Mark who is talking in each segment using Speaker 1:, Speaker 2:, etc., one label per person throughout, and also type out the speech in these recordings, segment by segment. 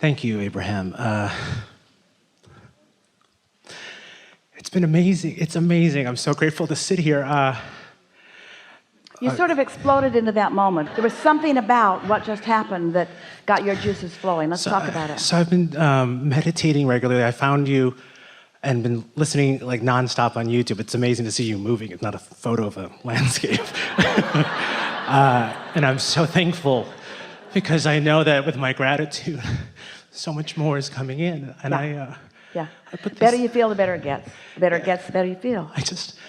Speaker 1: Thank you, Abraham. It's been amazing. It's amazing. I'm so grateful to sit here.
Speaker 2: You sort of exploded into that moment. There was something about what just happened that got your juices flowing. Let's talk about it.
Speaker 1: So I've been meditating regularly. I found you and been listening like nonstop on YouTube. It's amazing to see you moving. It's not a photo of a landscape. And I'm so thankful because I know that with my gratitude, so much more is coming in. And
Speaker 2: yeah. The better you feel, the better it gets. The better it gets, the better you feel.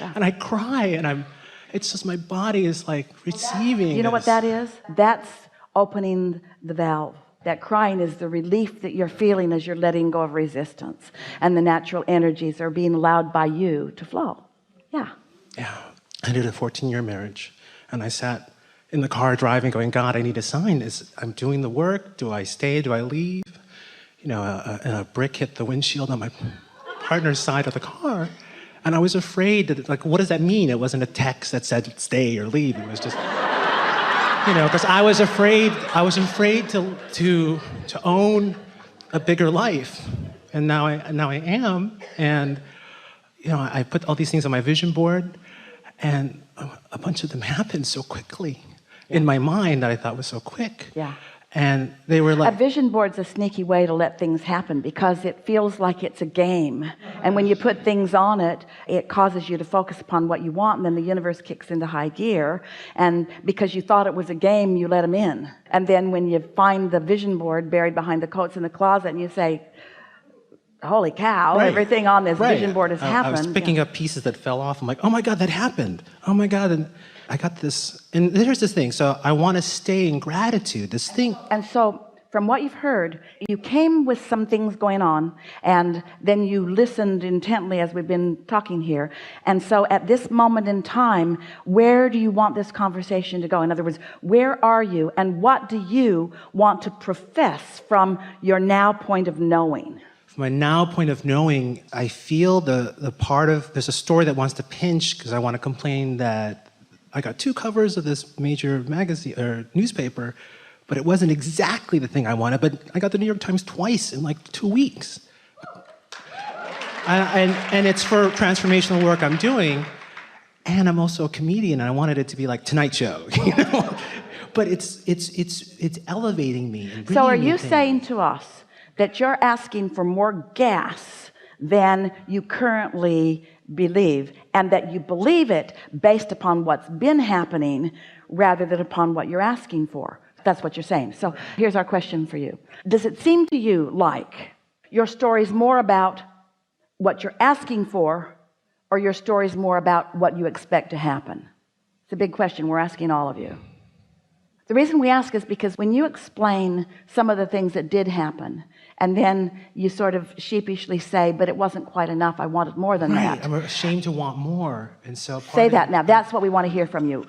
Speaker 1: And I cry, and it's just my body is like receiving.
Speaker 2: You know what that is? That's opening the valve. That crying is the relief that you're feeling as you're letting go of resistance, and the natural energies are being allowed by you to flow. Yeah.
Speaker 1: I did a 14-year marriage, and I sat in the car driving going, God, I need a sign. I'm doing the work. Do I stay? Do I leave? You know, a brick hit the windshield on my partner's side of the car. And I was afraid that, like, what does that mean? It wasn't a text that said stay or leave. It was just, you know, because I was afraid to own a bigger life. And now I am. And, you know, I put all these things on my vision board, and a bunch of them happened so quickly in my mind that I thought was so quick.
Speaker 2: Yeah.
Speaker 1: And they were like...
Speaker 2: A vision board's a sneaky way to let things happen because it feels like it's a game. And when you put things on it, it causes you to focus upon what you want, and then the universe kicks into high gear. And because you thought it was a game, you let them in. And then when you find the vision board buried behind the coats in the closet and you say, holy cow, everything on this vision board has happened.
Speaker 1: I was picking up pieces that fell off. I'm like, oh my God, that happened. Oh my God. And I got this, and there's this thing. So I want to stay in gratitude, this thing.
Speaker 2: And so from what you've heard, you came with some things going on, and then you listened intently as we've been talking here. And so at this moment in time, where do you want this conversation to go? In other words, where are you, and what do you want to profess from your now point of knowing?
Speaker 1: From my now point of knowing, I feel the part of, there's a story that wants to pinch because I want to complain that I got 2 covers of this major magazine or newspaper, but it wasn't exactly the thing I wanted, but I got the New York Times twice in like 2 weeks. And it's for transformational work I'm doing, and I'm also a comedian, and I wanted it to be like Tonight Show, you know? But it's elevating me. And
Speaker 2: so are you saying to us that you're asking for more gas than you currently believe, and that you believe it based upon what's been happening rather than upon what you're asking for? That's what you're saying. So here's our question for you. Does it seem to you like your story's more about what you're asking for, or your story's more about what you expect to happen? It's a big question we're asking all of you. The reason we ask is because when you explain some of the things that did happen, and then you sort of sheepishly say, but it wasn't quite enough, I wanted more than that.
Speaker 1: I'm ashamed to want more. And so
Speaker 2: say that now. That's what we want to hear from you.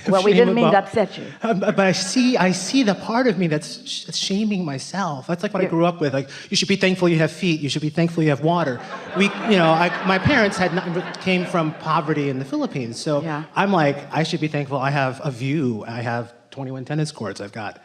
Speaker 2: Well, we didn't mean to upset you.
Speaker 1: But I see the part of me that's shaming myself. That's like what I grew up with. Like, you should be thankful you have feet. You should be thankful you have water. My parents came from poverty in the Philippines. So I'm like, I should be thankful I have a view. I have 21 tennis courts. I've got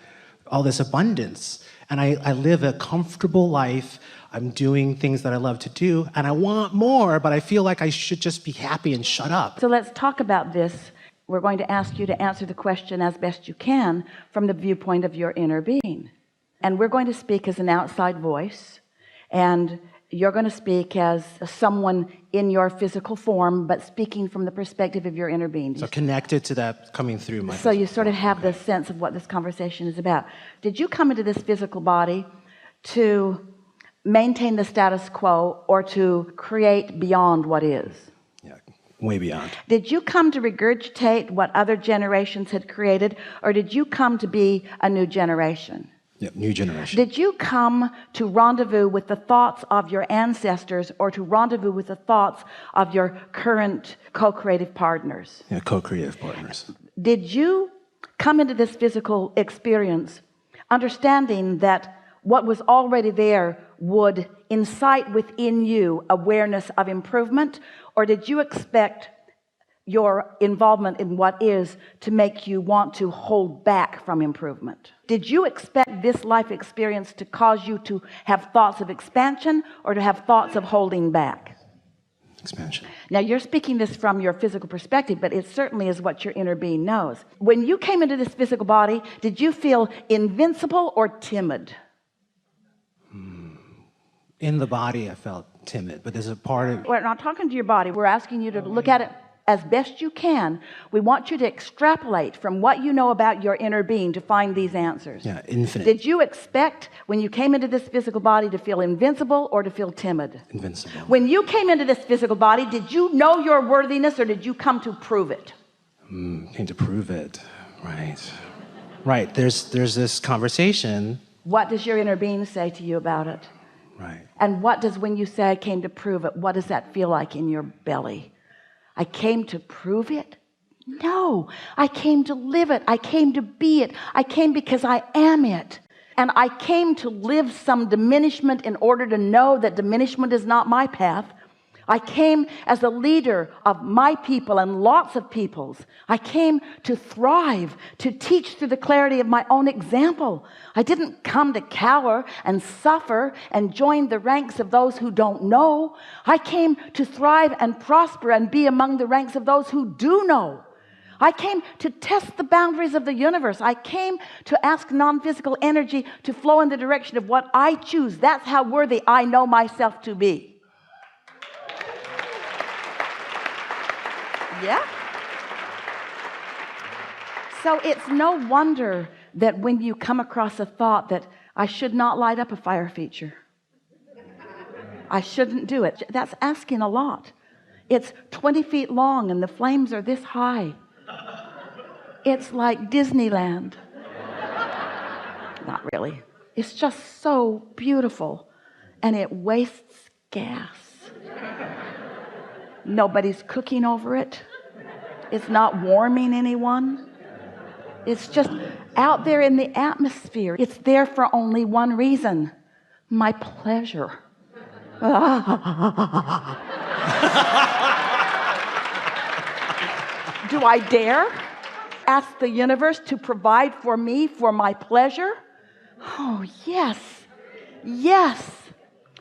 Speaker 1: all this abundance. And I live a comfortable life. I'm doing things that I love to do. And I want more, but I feel like I should just be happy and shut up.
Speaker 2: So let's talk about this. We're going to ask you to answer the question as best you can from the viewpoint of your inner being. And we're going to speak as an outside voice, and you're going to speak as someone in your physical form, but speaking from the perspective of your inner being.
Speaker 1: So connected to that coming through my
Speaker 2: So you sort of have the sense of what this conversation is about. Did you come into this physical body to maintain the status quo, or to create beyond what is?
Speaker 1: Way beyond.
Speaker 2: Did you come to regurgitate what other generations had created, or did you come to be a new generation?
Speaker 1: Yeah, new generation.
Speaker 2: Did you come to rendezvous with the thoughts of your ancestors, or to rendezvous with the thoughts of your current co-creative partners?
Speaker 1: Yeah, co-creative partners.
Speaker 2: Did you come into this physical experience understanding that what was already there would incite within you awareness of improvement, or did you expect your involvement in what is to make you want to hold back from improvement? Did you expect this life experience to cause you to have thoughts of expansion or to have thoughts of holding back?
Speaker 1: Expansion.
Speaker 2: Now you're speaking this from your physical perspective, but it certainly is what your inner being knows. When you came into this physical body, did you feel invincible or timid?
Speaker 1: In the body, I felt timid, but there's a part of...
Speaker 2: We're not talking to your body. We're asking you to look at it as best you can. We want you to extrapolate from what you know about your inner being to find these answers.
Speaker 1: Yeah, infinite.
Speaker 2: Did you expect when you came into this physical body to feel invincible or to feel timid?
Speaker 1: Invincible.
Speaker 2: When you came into this physical body, did you know your worthiness or did you come to prove it?
Speaker 1: Came to prove it. Right. Right. There's this conversation.
Speaker 2: What does your inner being say to you about it?
Speaker 1: Right.
Speaker 2: And what does, when you say I came to prove it, what does that feel like in your belly? I came to prove it? No, I came to live it. I came to be it. I came because I am it. And I came to live some diminishment in order to know that diminishment is not my path. I came as a leader of my people and lots of people's. I came to thrive, to teach through the clarity of my own example. I didn't come to cower and suffer and join the ranks of those who don't know. I came to thrive and prosper and be among the ranks of those who do know. I came to test the boundaries of the universe. I came to ask non-physical energy to flow in the direction of what I choose. That's how worthy I know myself to be. Yeah. So it's no wonder that when you come across a thought that I should not light up a fire feature, I shouldn't do it, that's asking a lot. It's 20 feet long and the flames are this high. It's like Disneyland. Not really. It's just so beautiful and it wastes gas. Nobody's cooking over it. It's not warming anyone. It's just out there in the atmosphere. It's there for only one reason: my pleasure. Do I dare ask the universe to provide for me for my pleasure? Oh, yes. Yes.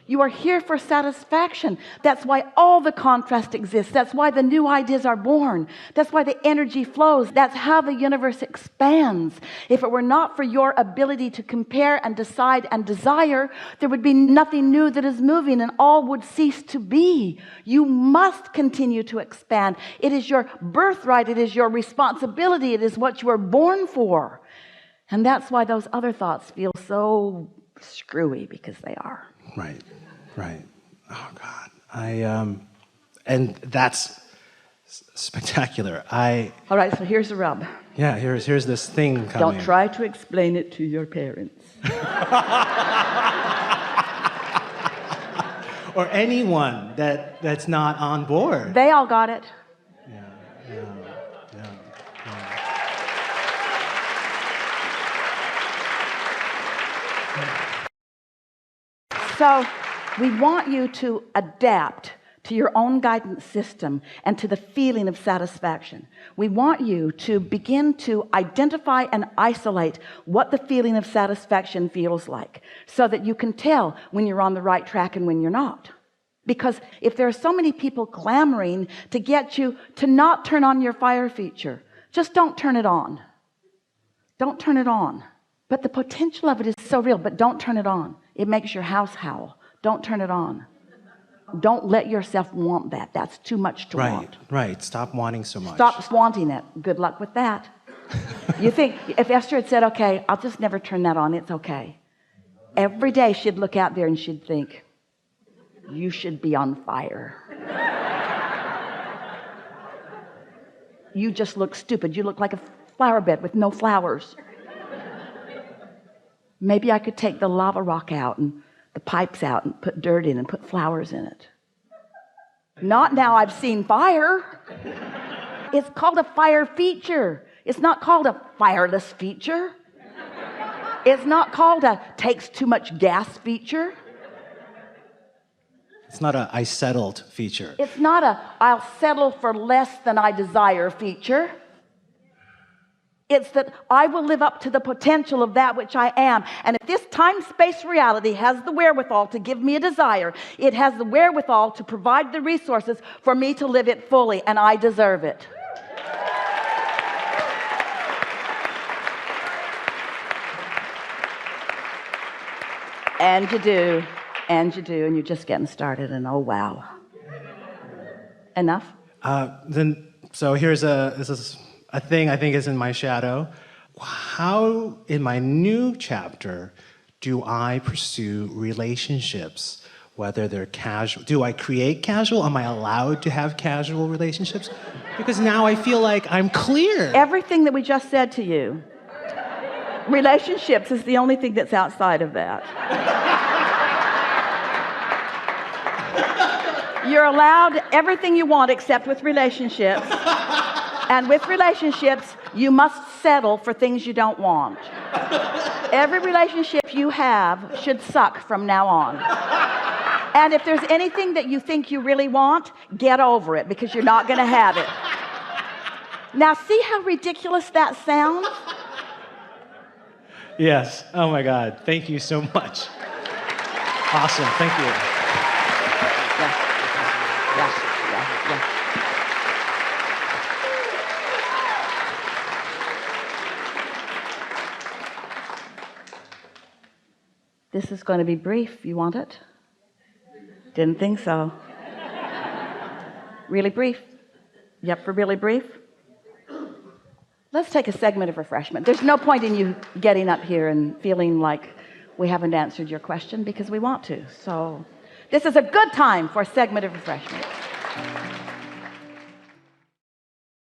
Speaker 2: You are here for satisfaction. That's why all the contrast exists. That's why the new ideas are born. That's why the energy flows. That's how the universe expands. If it were not for your ability to compare and decide and desire, there would be nothing new that is moving and all would cease to be. You must continue to expand. It is your birthright. It is your responsibility. It is what you were born for. And that's why those other thoughts feel so screwy, because they are.
Speaker 1: Right. Right. Oh God. And that's spectacular.
Speaker 2: All right, so here's the rub.
Speaker 1: Yeah, here's this thing coming.
Speaker 2: Don't try to explain it to your parents.
Speaker 1: Or anyone that's not on board.
Speaker 2: They all got it.
Speaker 1: Yeah.
Speaker 2: So we want you to adapt to your own guidance system and to the feeling of satisfaction. We want you to begin to identify and isolate what the feeling of satisfaction feels like, so that you can tell when you're on the right track and when you're not. Because if there are so many people clamoring to get you to not turn on your fire feature, just don't turn it on. Don't turn it on. But the potential of it is so real, but don't turn it on. It makes your house howl. Don't turn it on. Don't let yourself want that. That's too much to want.
Speaker 1: Right. Stop wanting so much.
Speaker 2: Stop wanting it. Good luck with that. You think if Esther had said, okay, I'll just never turn that on, it's okay. Every day she'd look out there and she'd think, you should be on fire. You just look stupid. You look like a flower bed with no flowers. Maybe I could take the lava rock out and the pipes out and put dirt in and put flowers in it. Not now I've seen fire. It's called a fire feature. It's not called a fireless feature. It's not called a takes too much gas feature.
Speaker 1: It's not a I settled feature.
Speaker 2: It's not a I'll settle for less than I desire feature. It's that I will live up to the potential of that which I am. And if this time-space reality has the wherewithal to give me a desire, it has the wherewithal to provide the resources for me to live it fully, and I deserve it. And you do, and you're just getting started, and oh wow. Enough?
Speaker 1: So this is a thing I think is in my shadow. How, in my new chapter, do I pursue relationships, whether they're casual? Do I create casual? Am I allowed to have casual relationships? Because now I feel like I'm clear.
Speaker 2: Everything that we just said to you, relationships is the only thing that's outside of that. You're allowed everything you want except with relationships. And with relationships, you must settle for things you don't want. Every relationship you have should suck from now on. And if there's anything that you think you really want, get over it, because you're not going to have it. Now, see how ridiculous that sounds?
Speaker 1: Yes. Oh my God. Thank you so much. Awesome. Thank you.
Speaker 2: Yeah. This is going to be brief. You want it? Didn't think so. Really brief? Yep, for really brief? Let's take a segment of refreshment. There's no point in you getting up here and feeling like we haven't answered your question, because we want to. So this is a good time for a segment of refreshment.